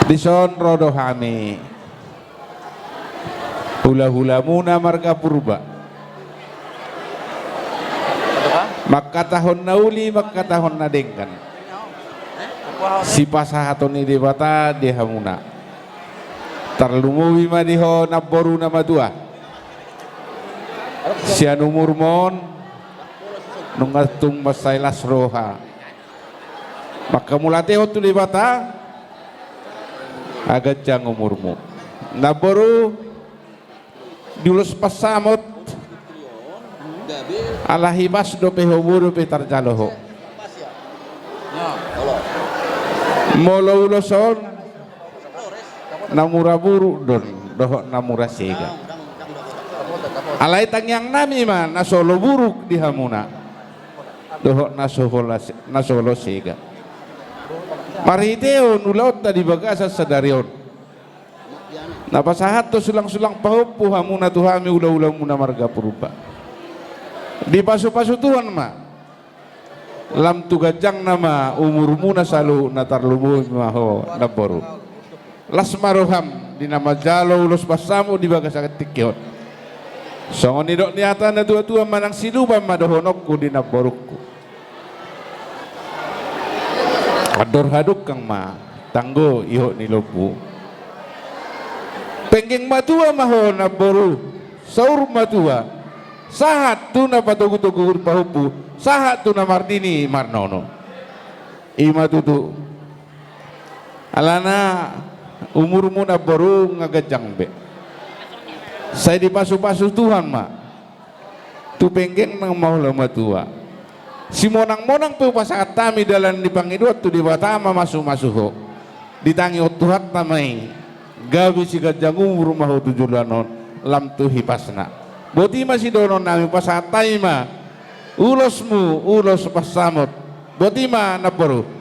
Dison rodo hami hula-hula muna marga purba maka tahun nauli maka tahun nadengkan si pasahaton ni debata dihamuna tarlumuwi madiho naboru nama dua sian umur mon nungatung masailas roha maka mulateo tu debata agak jang umurmu naboru dulus pasamot alahibas dope hoburu petar jaloho molo uloson namura buru don doho namura sega alai tangyang nami man nasolo buruk di hamuna doho nasolo sega mariteo nulaut tadi bagasa sadarion napasahat to sulang-sulang pahupu hamuna tuhami ula-ula muna marga purba di pasu-pasu Tuhan ma lam tugajang nama umur muna salu natar lubu maho naboru las maroham di nama jalo ulos pasamu di bagasa ketikyon songon idok niatan na tua-tua manang siluban madohonokku di naborukku ador haduk kang ma tanggo iho nilobu penggeng matua maho naboru saur matua sahat tu na patugu-tugu pahupu sahat tu na mardini marnono ima tutu alana umurmu naboru ngagajang be saya di pasu-pasu Tuhan ma tu penggeng nang mau lama tua si monang-monang tu pasakat tami dalam dipangidot tu di batama masu-masuho ditangi otuhat tamai gabi si gajang umur maho 7 lanon lam tu hipasna boti masih donon nami pasakat taima ulosmu ulos pasamot boti ma naporu